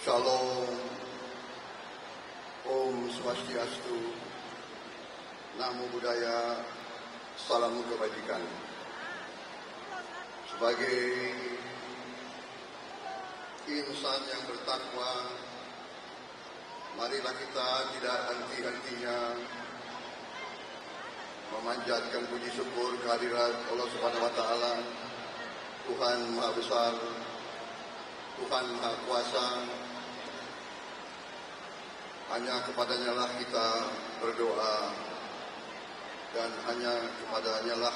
Shalom, Om Swastiastu, Namo Buddhaya, Salam Kebajikan. Sebagai insan yang bertakwa, marilah kita tidak henti-hentinya memanjatkan puji syukur kehadirat Allah Subhanahu wa Ta'ala, Tuhan Maha Besar, Tuhan Maha Kuasa. Hanya kepadanya lah kita berdoa dan hanya kepadanya lah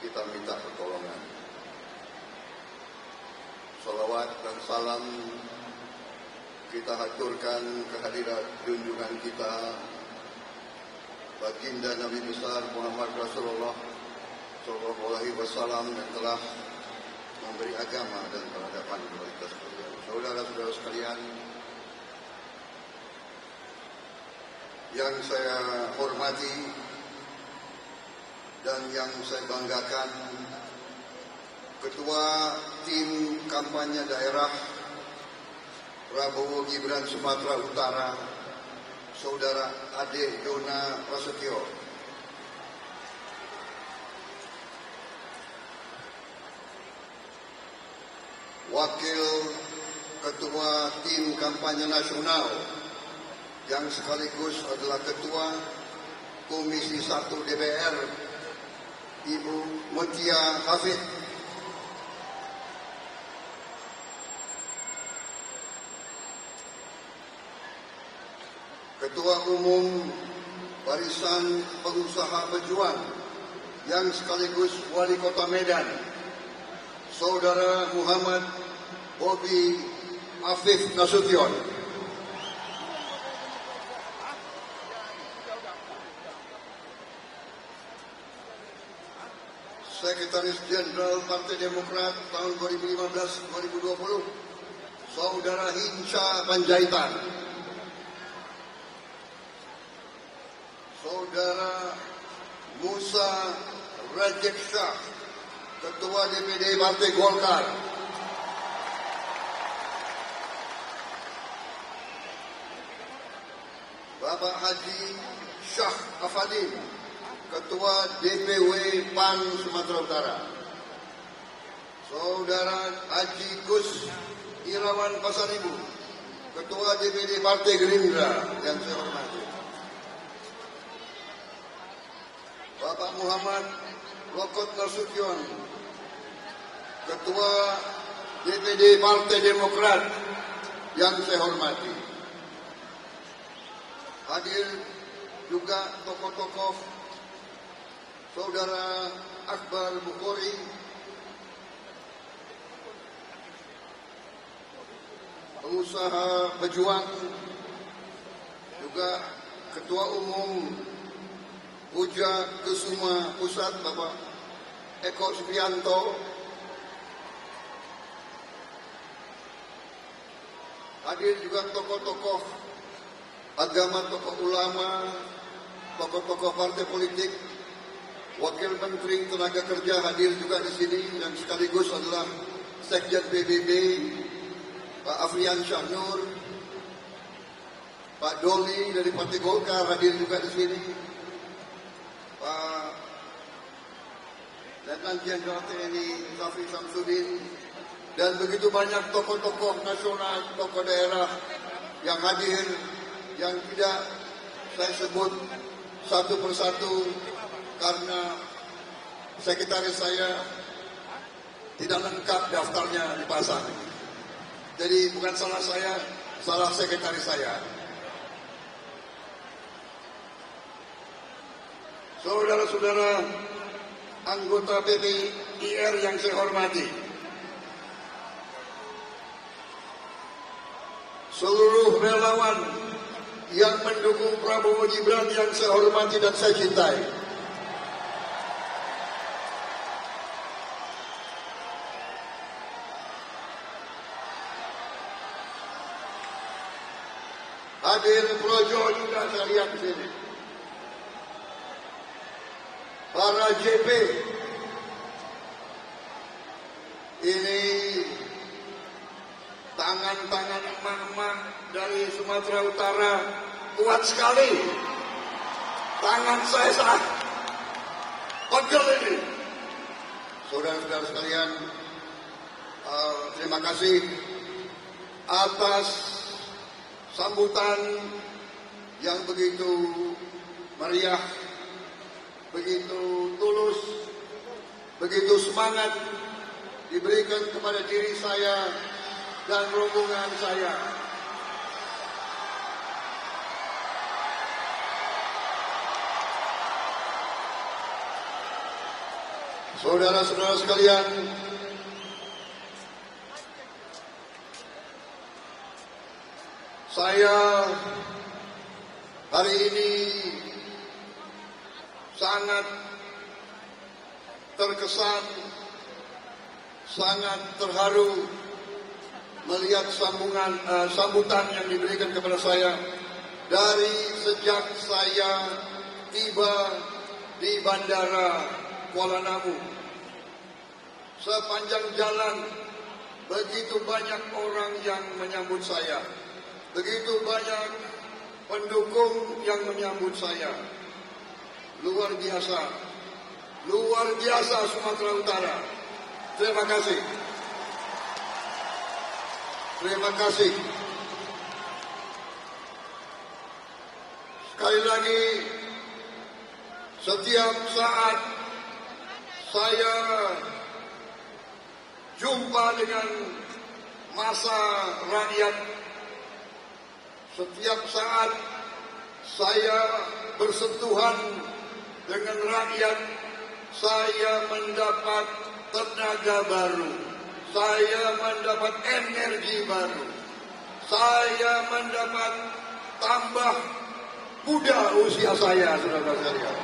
kita minta pertolongan. Salawat dan salam kita haturkan kehadirat junjungan kita, baginda Nabi besar Muhammad Rasulullah Sallallahu Alaihi Wasallam yang telah memberi agama dan peradaban kepada kita sekalian. Saudara-saudara sekalian yang saya hormati dan yang saya banggakan, Ketua Tim Kampanye Daerah Prabowo Gibran Sumatera Utara, Saudara Ade Dona Prasetyo, Wakil Ketua Tim Kampanye Nasional yang sekaligus adalah Ketua Komisi 1 DPR, Ibu Mutia Hafid, Ketua Umum Barisan Pengusaha Pejuang yang sekaligus Wali Kota Medan, Saudara Muhammad Bobi Afif Nasution, Sekretaris Jenderal Partai Demokrat tahun 2015-2020, Saudara Hinca Panjaitan, Saudara Musa Rajek Shah, Ketua DPD Partai Golkar, Bapak Haji Syah Afadin, Ketua DPW PAN Sumatera Utara, Saudara Haji Gus Irawan Pasaribu, Ketua DPD Partai Gerindra yang saya hormati, Bapak Muhammad Lokot Nasution, Ketua DPD Partai Demokrat yang saya hormati. Hadir juga tokoh-tokoh Saudara Akbar Bukhori, pengusaha pejuang, juga Ketua Umum Puja Kesuma Pusat Bapak Eko Subianto. Hadir juga tokoh-tokoh agama, tokoh ulama, tokoh-tokoh partai politik, Wakil Menteri Tenaga Kerja hadir juga di sini dan sekaligus adalah Sekjen PBB Pak Afrian Syahnur, Pak Doli dari Partai Golkar hadir juga di sini, Pak Letnan Jenderal TNI Zafri Samsudin, dan begitu banyak tokoh-tokoh nasional, tokoh daerah yang hadir, yang tidak saya sebut satu persatu karena sekretaris saya tidak lengkap daftarnya dipasang. Jadi bukan salah saya, salah sekretaris saya. Saudara-saudara anggota PPIR yang saya hormati, seluruh relawan yang mendukung Prabowo Gibran yang saya hormati dan saya cintai, hadir Projo juga saya lihat di sini, para JP, ini tangan-tangan emak-emak Sumatera Utara kuat sekali. Tangan saya sangat pegel ini. Saudara-saudara sekalian, terima kasih atas sambutan yang begitu meriah, begitu tulus, begitu semangat diberikan kepada diri saya dan rombongan saya. Saudara-saudara sekalian, saya hari ini sangat terkesan, sangat terharu melihat sambutan yang diberikan kepada saya dari sejak saya tiba di Bandara Kuala Namu. Sepanjang jalan begitu banyak orang yang menyambut saya, begitu banyak pendukung yang menyambut saya. Luar biasa Sumatera Utara. Terima kasih. Terima kasih. Sekali lagi, setiap saat saya jumpa dengan massa rakyat, setiap saat saya bersentuhan dengan rakyat, saya mendapat tenaga baru, saya mendapat energi baru, saya mendapat tambah muda usia saya, saudara sekalian.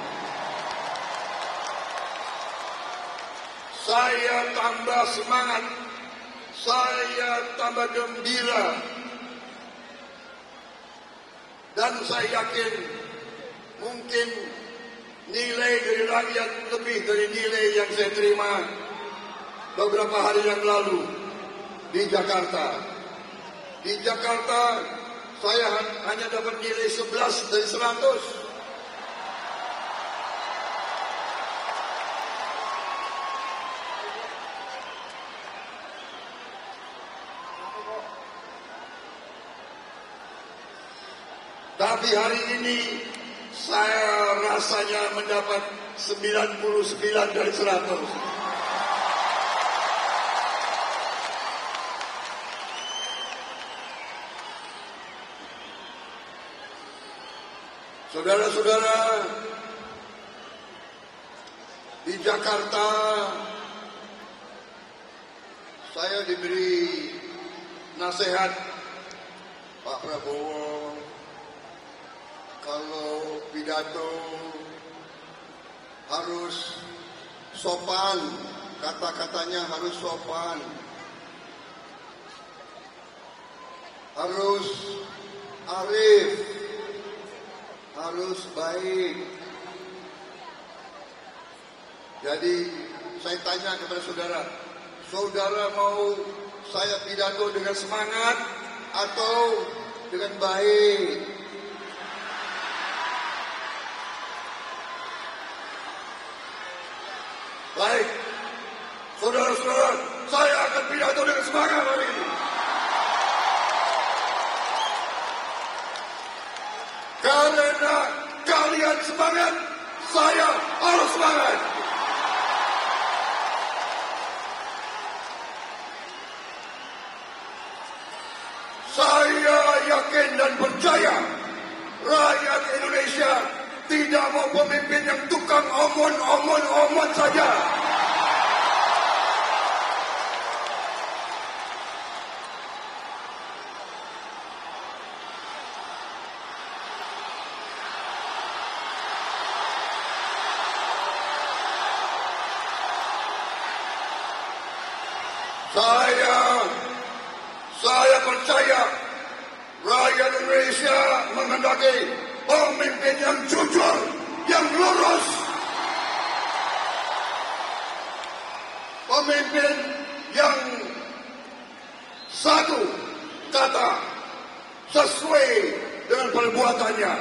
Saya tambah semangat, saya tambah gembira, dan saya yakin mungkin nilai dari rakyat lebih dari nilai yang saya terima beberapa hari yang lalu di Jakarta. Di Jakarta saya hanya dapat nilai 11 dari 100. Tapi hari ini saya rasanya mendapat 99 dari 100. Saudara-saudara, di Jakarta saya diberi nasihat Pak Prabowo, kalau pidato harus sopan, kata-katanya harus sopan, harus arif, harus baik. Jadi saya tanya kepada saudara, saudara mau saya pidato dengan semangat atau dengan baik? Baik, saudara-saudara, saya akan pidato dengan semangat hari ini. Karena kalian semangat, saya harus semangat. Saya yakin dan percaya rakyat Indonesia tidak mau pemimpin yang tukang omon saja. Saya percaya rakyat Indonesia menghendaki pemimpin yang jujur, yang lurus, pemimpin yang satu kata, sesuai dengan perbuatannya.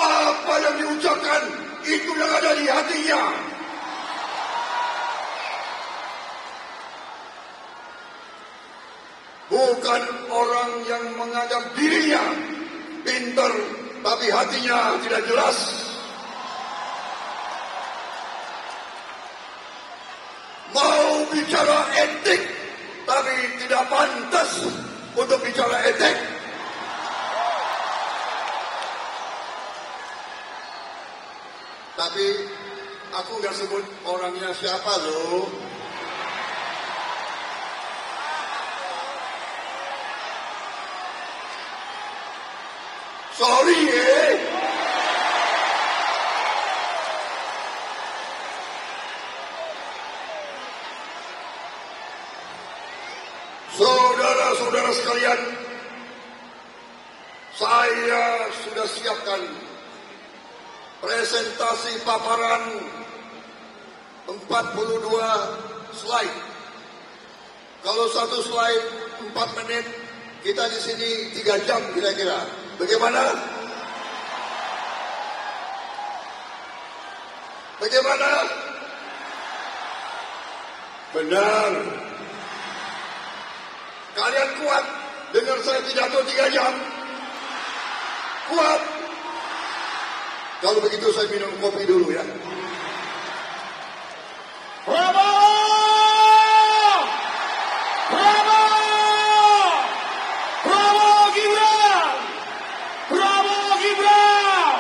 Apa yang diucapkan itu yang ada di hatinya. Bukan orang yang menganggap dirinya pintar tapi hatinya tidak jelas. Mau bicara etik tapi tidak pantas untuk bicara etik. Tapi aku nggak sebut orangnya siapa loh. Sorry Saudara-saudara sekalian, saya sudah siapkan presentasi paparan 42 slide. Kalau satu slide 4 menit, kita di sini 3 jam kira-kira. Bagaimana? Bagaimana? Benar. Kalian kuat dengar saya pidato 3 jam? Kuat? Kalau begitu saya minum kopi dulu ya. Prabowo! Prabowo! Prabowo Gibran! Prabowo Gibran!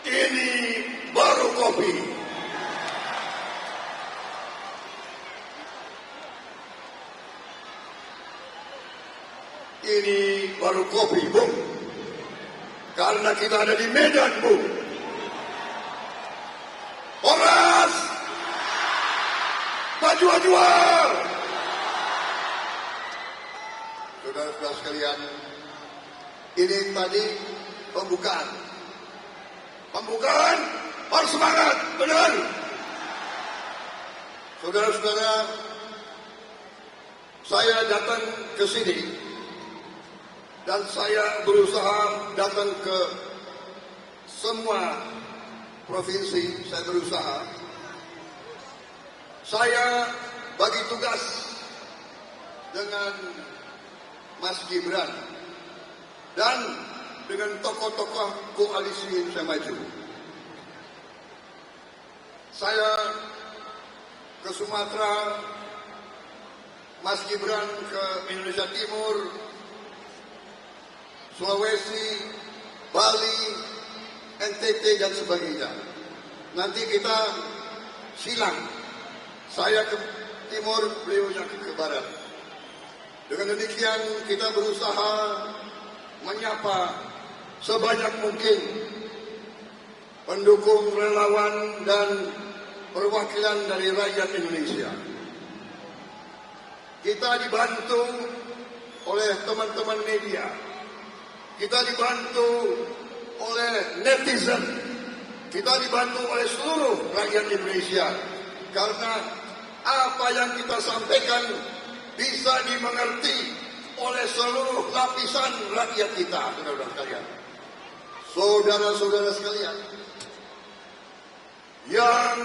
Ini baru kopi. Ini baru kopi, Bung. Karena kita ada di Medan, Bung. Horas! Maju-maju! Saudara-saudara sekalian, ini tadi pembukaan. Pembukaan harus semangat, benar. Saudara-saudara, saya datang ke sini dan saya berusaha datang ke semua provinsi. Saya berusaha. Saya bagi tugas dengan Mas Gibran dan dengan tokoh-tokoh koalisi Indonesia Maju. Saya ke Sumatera, Mas Gibran ke Indonesia Timur, Sulawesi, Bali, NTT dan sebagainya. Nanti kita silang. Saya ke timur, beliau ke barat. Dengan demikian kita berusaha menyapa sebanyak mungkin pendukung, relawan, dan perwakilan dari rakyat Indonesia. Kita dibantu oleh teman-teman media. Kita dibantu oleh netizen. Kita dibantu oleh seluruh rakyat Indonesia. Karena apa yang kita sampaikan bisa dimengerti oleh seluruh lapisan rakyat kita, saudara-saudara sekalian. Saudara-saudara sekalian, yang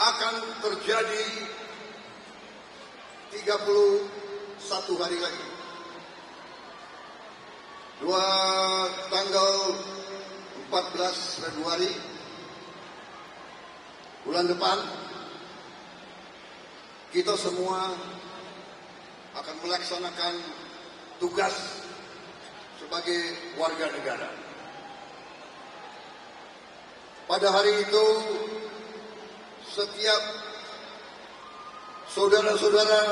akan terjadi 31 hari lagi. Tanggal 14 Februari bulan depan, kita semua akan melaksanakan tugas sebagai warga negara. Pada hari itu, setiap saudara-saudara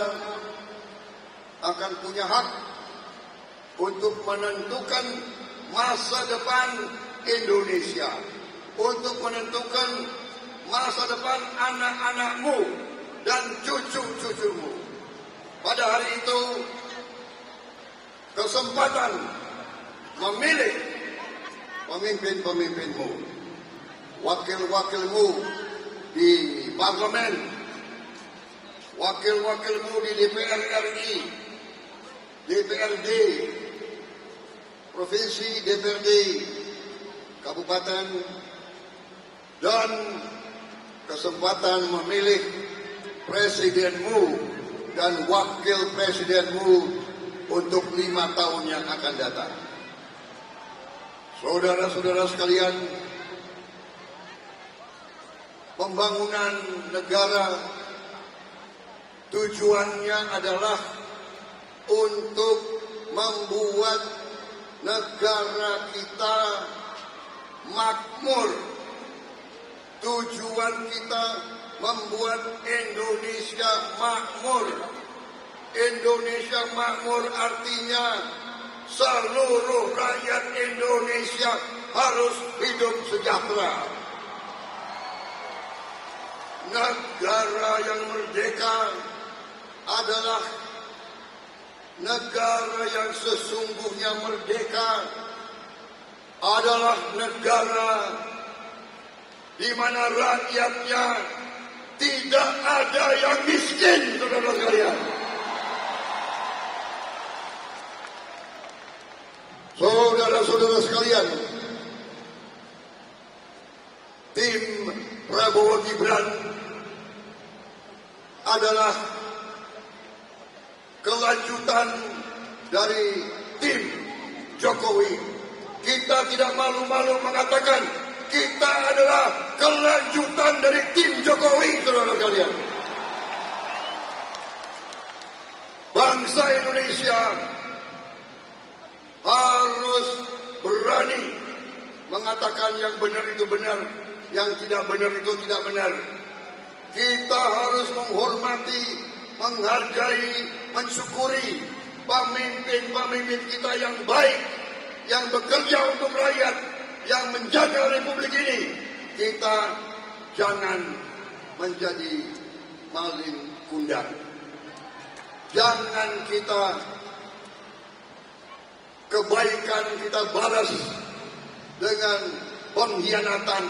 akan punya hak untuk menentukan masa depan Indonesia, untuk menentukan masa depan anak-anakmu dan cucu-cucumu. Pada hari itu, kesempatan memilih pemimpin-pemimpinmu, wakil-wakilmu di parlemen, wakil-wakilmu di DPR RI, DPRD, provinsi, DPRD, kabupaten, dan kesempatan memilih presidenmu dan wakil presidenmu untuk 5 tahun yang akan datang. Saudara-saudara sekalian, pembangunan negara tujuannya adalah untuk membuat negara kita makmur. Tujuan kita membuat Indonesia makmur. Indonesia makmur artinya seluruh rakyat Indonesia harus hidup sejahtera. Negara yang merdeka adalah negara yang sesungguhnya merdeka, adalah negara di mana rakyatnya tidak ada yang miskin, saudara sekalian. Saudara-saudara sekalian, tim Prabowo Gibran adalah kelanjutan dari tim Jokowi. Kita tidak malu-malu mengatakan kita adalah kelanjutan dari tim Jokowi, saudara sekalian. Bangsa Indonesia harus berani mengatakan yang benar itu benar, yang tidak benar itu tidak benar. Kita harus menghormati, menghargai, mensyukuri pemimpin-pemimpin kita yang baik, yang bekerja untuk rakyat, yang menjaga republik ini. Kita jangan menjadi maling kundang. Jangan kita kebaikan kita balas dengan pengkhianatan.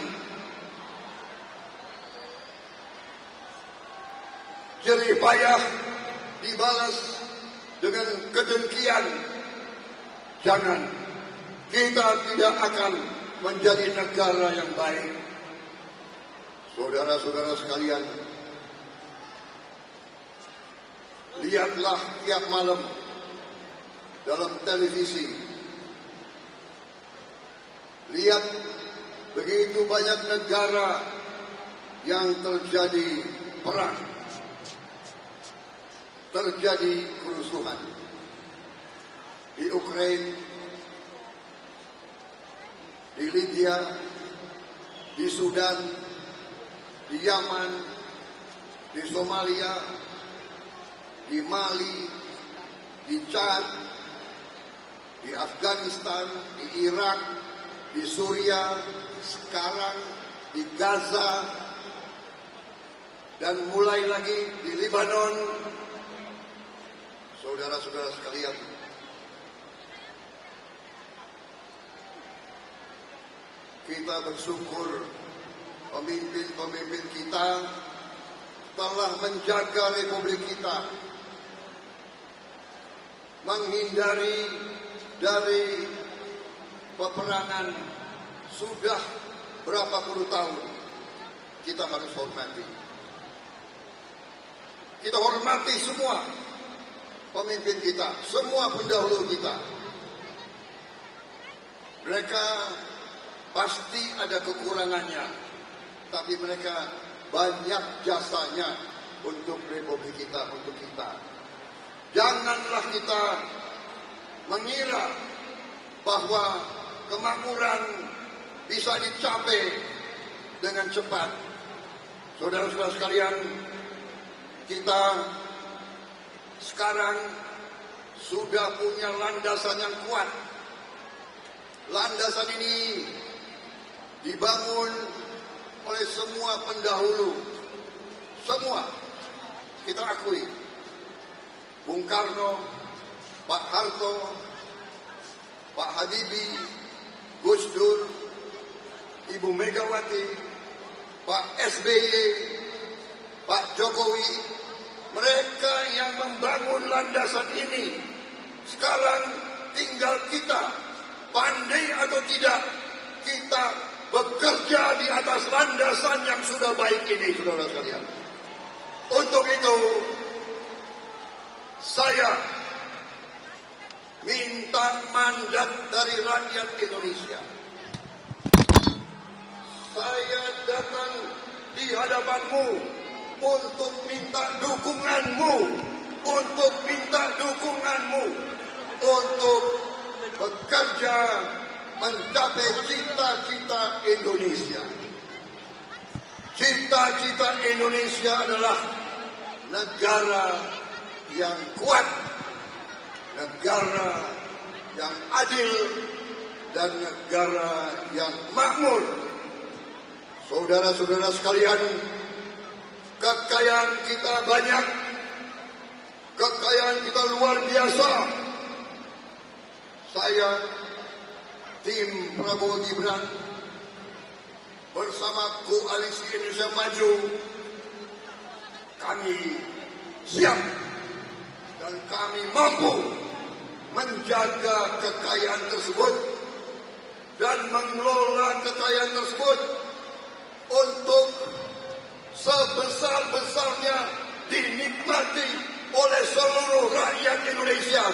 Jerih payah dibalas dengan kedengkian. Jangan. Kita tidak akan menjadi negara yang baik. Saudara-saudara sekalian, lihatlah tiap malam dalam televisi. Lihat begitu banyak negara yang terjadi perang, terjadi kerusuhan. Di Ukraina, di Libya, di Sudan, di Yaman, di Somalia, di Mali, di Chad, di Afghanistan, di Irak, di Suriah, sekarang di Gaza, dan mulai lagi di Lebanon. Saudara-saudara sekalian, kita bersyukur pemimpin-pemimpin kita telah menjaga republik kita, menghindari dari peperangan sudah berapa puluh tahun. Kita harus hormati. Kita hormati semua pemimpin kita, semua pendahulu kita. Mereka pasti ada kekurangannya, tapi mereka banyak jasanya untuk republik kita, untuk kita. Janganlah kita mengira bahwa kemakmuran bisa dicapai dengan cepat. Saudara-saudara sekalian, kita sekarang sudah punya landasan yang kuat. Landasan ini dibangun oleh semua pendahulu. Semua kita akui. Bung Karno, Pak Harto, Pak Habibie, Gus Dur, Ibu Megawati, Pak SBY, Pak Jokowi, mereka yang membangun landasan ini. Sekarang tinggal kita, pandai atau tidak, kita bekerja di atas landasan yang sudah baik ini, saudara sekalian. Untuk itu, saya minta mandat dari rakyat Indonesia. Saya datang di hadapanmu untuk minta dukunganmu, untuk bekerja mencapai cita-cita Indonesia. Cita-cita Indonesia adalah negara yang kuat, negara yang adil, dan negara yang makmur. Saudara-saudara sekalian, kekayaan kita banyak, kekayaan kita luar biasa. Saya, tim Prabowo Gibran, bersama Koalisi Indonesia Maju, kami siap dan kami mampu menjaga kekayaan tersebut dan mengelola kekayaan tersebut untuk sebesar-besarnya dinikmati oleh seluruh rakyat Indonesia.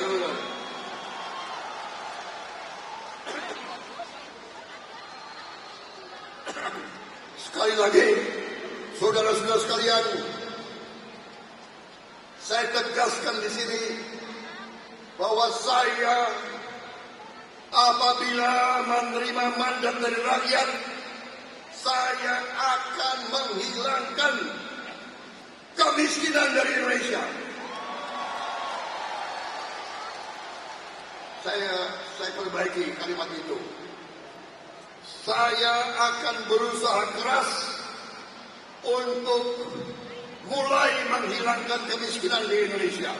Sekali lagi, saudara-saudara sekalian, saya tegaskan di sini bahwa saya apabila menerima mandat dari rakyat, saya akan menghilangkan kemiskinan dari Indonesia. Saya perbaiki kalimat itu. Saya akan berusaha keras untuk mulai menghilangkan kemiskinan di Indonesia.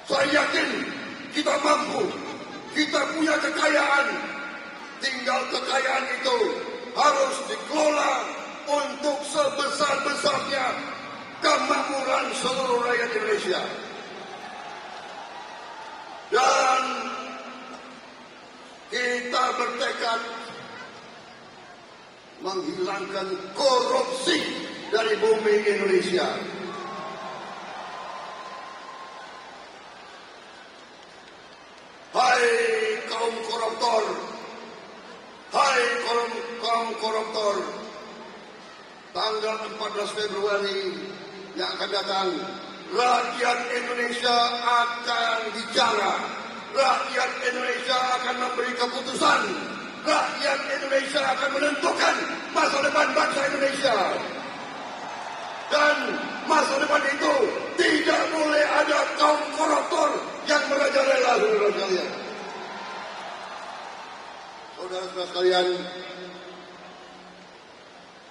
Saya yakin kita mampu, kita punya kekayaan. Tinggal kekayaan itu harus dikelola untuk sebesar-besarnya kemakmuran seluruh rakyat Indonesia. Dan kita bertekad menghilangkan korupsi dari bumi Indonesia. Hai kaum koruptor, hai kaum koruptor, tanggal 14 Februari yang akan datang, rakyat Indonesia akan bicara. Rakyat Indonesia akan memberi keputusan. Rakyat Indonesia akan menentukan masa depan bangsa Indonesia. Dan masa depan itu tidak boleh ada kaum koruptor yang merajalela, saudara sekalian. Saudara-saudara sekalian,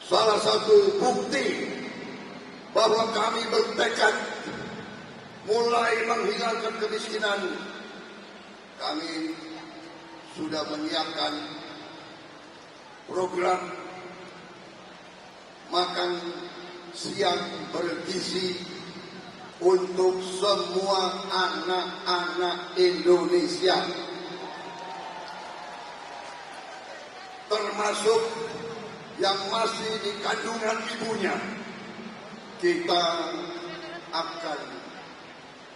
salah satu bukti bahwa kami bertekad mulai menghilangkan kemiskinan, kami sudah menyiapkan program makan siang bergizi untuk semua anak-anak Indonesia, termasuk yang masih di kandungan ibunya. Kita akan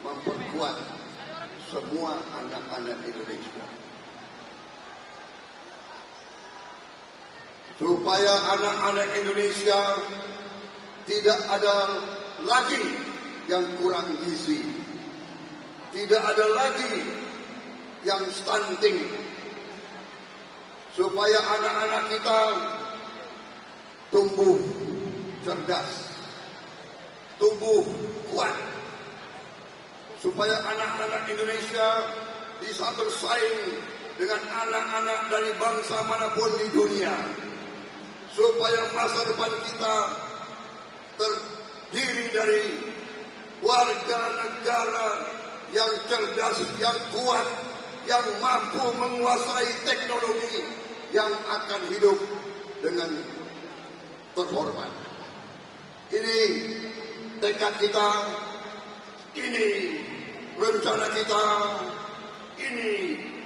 memperkuat semua anak-anak Indonesia supaya anak-anak Indonesia tidak ada lagi yang kurang gizi, tidak ada lagi yang stunting, supaya anak-anak kita tumbuh cerdas, tumbuh kuat, supaya anak-anak Indonesia bisa bersaing dengan anak-anak dari bangsa manapun di dunia, supaya masa depan kita terdiri dari warga negara yang cerdas, yang kuat, yang mampu menguasai teknologi, yang akan hidup dengan terhormat. Ini tekad kita, ini rencana kita, ini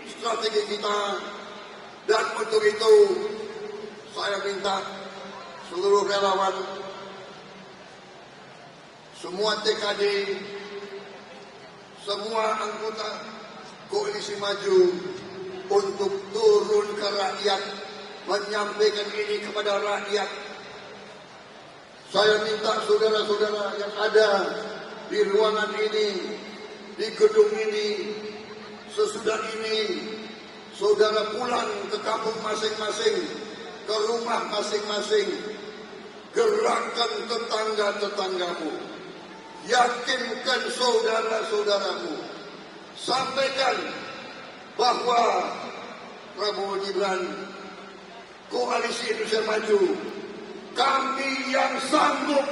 strategi kita, dan untuk itu saya minta seluruh relawan, semua TKD, semua anggota Koalisi Maju untuk turun ke rakyat, menyampaikan ini kepada rakyat. Saya minta saudara-saudara yang ada di ruangan ini, di gedung ini, sesudah ini, saudara pulang ke kampung masing-masing, ke rumah masing-masing, gerakkan tetangga-tetanggamu, yakinkan saudara-saudaramu, sampaikan bahwa Prabowo Gibran, Koalisi Indonesia Maju, kami yang sanggup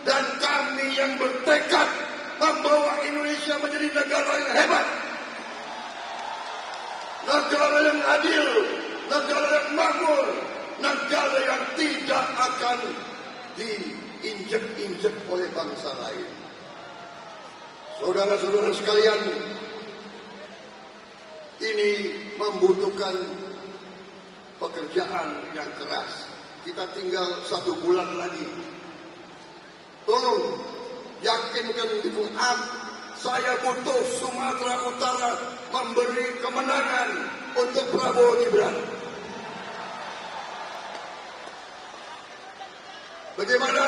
dan kami yang bertekad membawa Indonesia menjadi negara yang hebat, negara yang adil, negara yang makmur, negara yang tidak akan diinjek-injek oleh bangsa lain. Saudara-saudara sekalian, ini membutuhkan pekerjaan yang keras. Kita tinggal 1 bulan lagi. Tolong yakinkan ibu saya butuh Sumatera Utara memberi kemenangan untuk Prabowo Gibran. Bagaimana?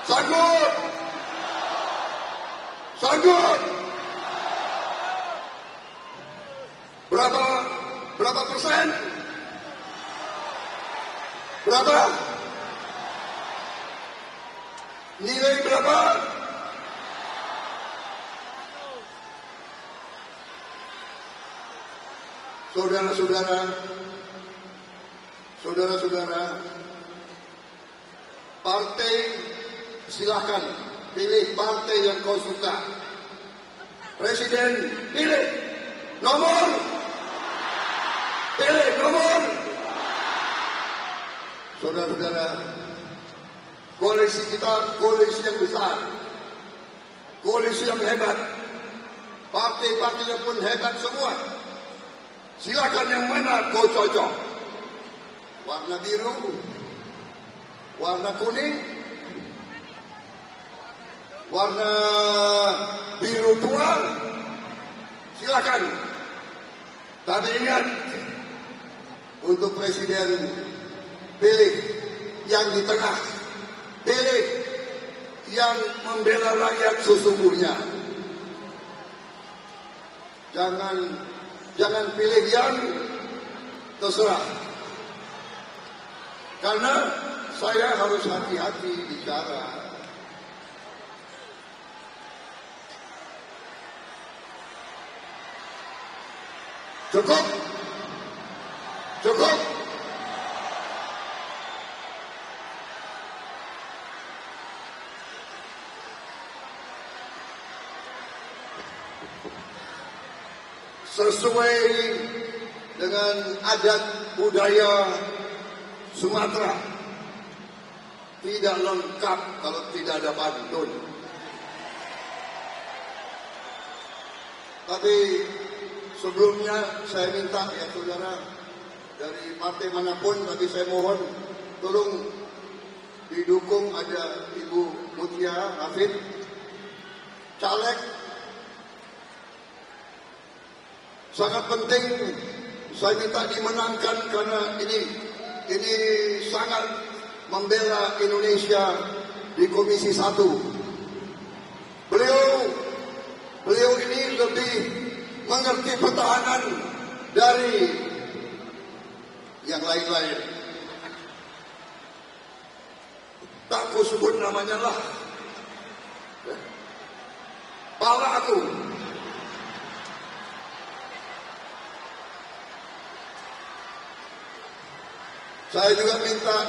Sanggup? Sanggup? Berapa persen? Berapa? Nilai berapa? Saudara-saudara, partai silakan pilih partai yang kau suka. Presiden pilih nomor. Pilih nomor. Saudara-saudara, koalisi kita koalisi yang besar, koalisi yang hebat, partai-partainya pun hebat semua. Silakan yang mana kau cocok. Warna biru, warna kuning, warna biru tua, silakan. Tapi ingat, untuk presiden pilih yang di tengah, pilih yang membela rakyat sesungguhnya. Jangan pilih yang terserah. Karena saya harus hati-hati bicara. Cukup? Cukup? Sesuai dengan adat budaya Sumatera, tidak lengkap kalau tidak ada pantun. Tapi sebelumnya saya minta ya saudara, dari partai manapun, tapi saya mohon tolong didukung. Ada Ibu Mutia Hafid, caleg, sangat penting saya minta dimenangkan karena ini sangat membela Indonesia di Komisi 1. Beliau ini lebih mengerti pertahanan dari yang lain-lain. Tak ku sebut namanya lah. Pala aku. Saya juga minta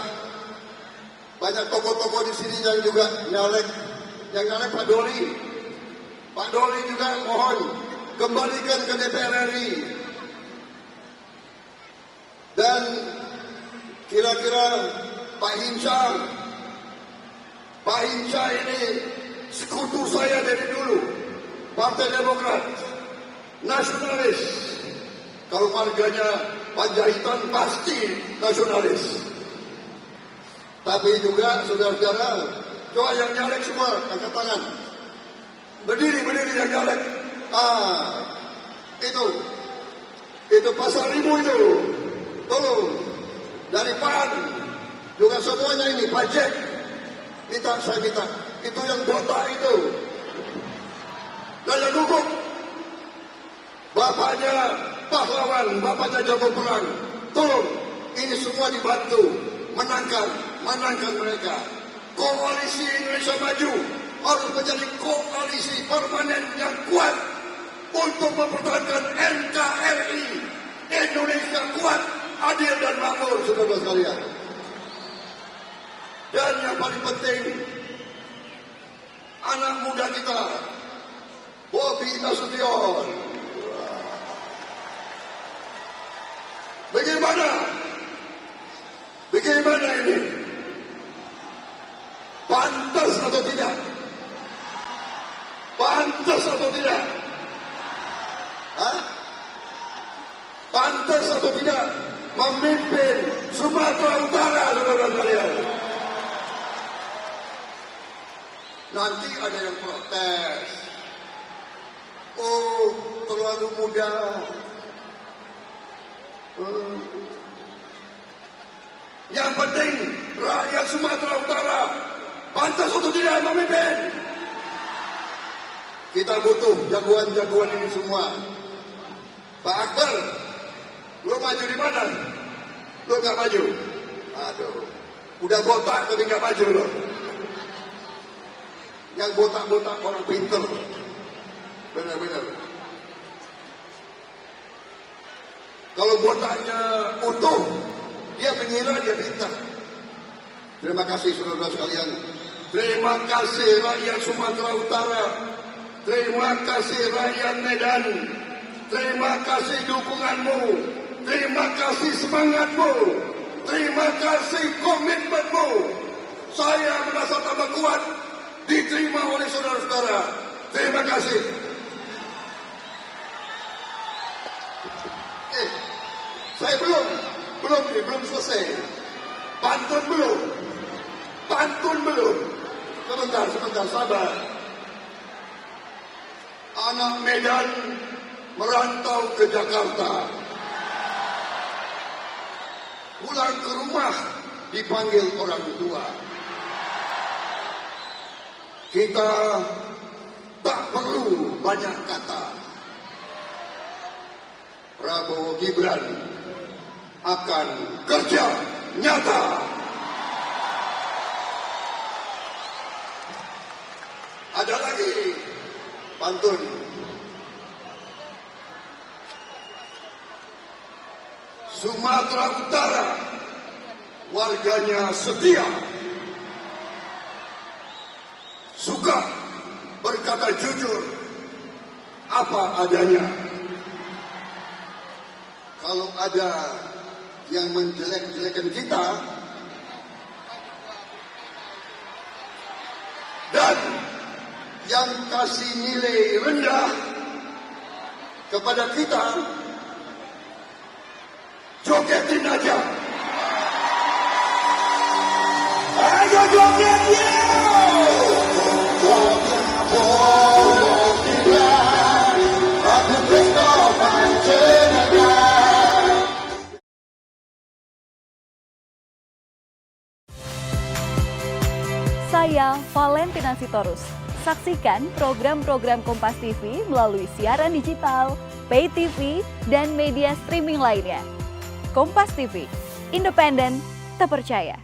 banyak tokoh-tokoh di sini yang juga nyalek Pak Doli. Pak Doli juga mohon kembalikan ke DPR RI. Kira-kira Pak Hinca ini sekutu saya dari dulu. Partai Demokrat, nasionalis. Kalau marganya Panjaitan pasti nasionalis. Tapi juga saudara-saudara, coba yang nyalek semua angkat tangan. Berdiri yang nyalek. Itu pasal ribu itu. Tolong dari PAN juga semuanya ini pajak. Saya minta itu yang botak itu. Dan yang dukung bapaknya pahlawan, bapaknya jago perang. Tolong ini semua dibantu menangkan mereka. Koalisi Indonesia Maju harus menjadi koalisi permanen yang kuat untuk mempertahankan NKRI. Indonesia kuat, adil dan makmur, saudara sekalian. Dan yang paling penting, anak muda kita, Bobi Nasution. Bagaimana ini? Pantas atau tidak? Pantas atau tidak? Pantas atau tidak memimpin Sumatera Utara, saudara sekalian? Nanti ada yang protes. Oh, terlalu muda. Yang penting rakyat Sumatera Utara pantas atau tidak memimpin. Kita butuh jagoan-jagoan ini semua. Pak Akbar, lo maju di mana? Lo nggak maju. Aduh, udah botak tapi nggak maju lo. Yang botak-botak orang pinter. Benar-benar. Kalau botaknya utuh, dia mengira dia pintar. Terima kasih saudara sekalian. Terima kasih rakyat Sumatera Utara. Terima kasih rakyat Medan. Terima kasih dukunganmu. Terima kasih semangatmu. Terima kasih komitmenmu. Saya merasa tambah kuat diterima oleh saudara-saudara. Terima kasih. Saya belum selesai. Pantun belum. Sebentar, sabar. Anak Medan merantau ke Jakarta. Pulang ke rumah dipanggil orang tua. Kita tak perlu banyak kata. Prabowo Gibran akan kerja nyata. Ada lagi pantun. Sumatera Utara warganya setia, suka berkata jujur apa adanya. Kalau ada yang menjelek-jelekan kita dan yang kasih nilai rendah kepada kita, jogetin aja. Ayo joget ya! Saya Valentina Sitorus. Saksikan program-program Kompas TV melalui siaran digital, pay TV, dan media streaming lainnya. Kompas TV, independen, terpercaya.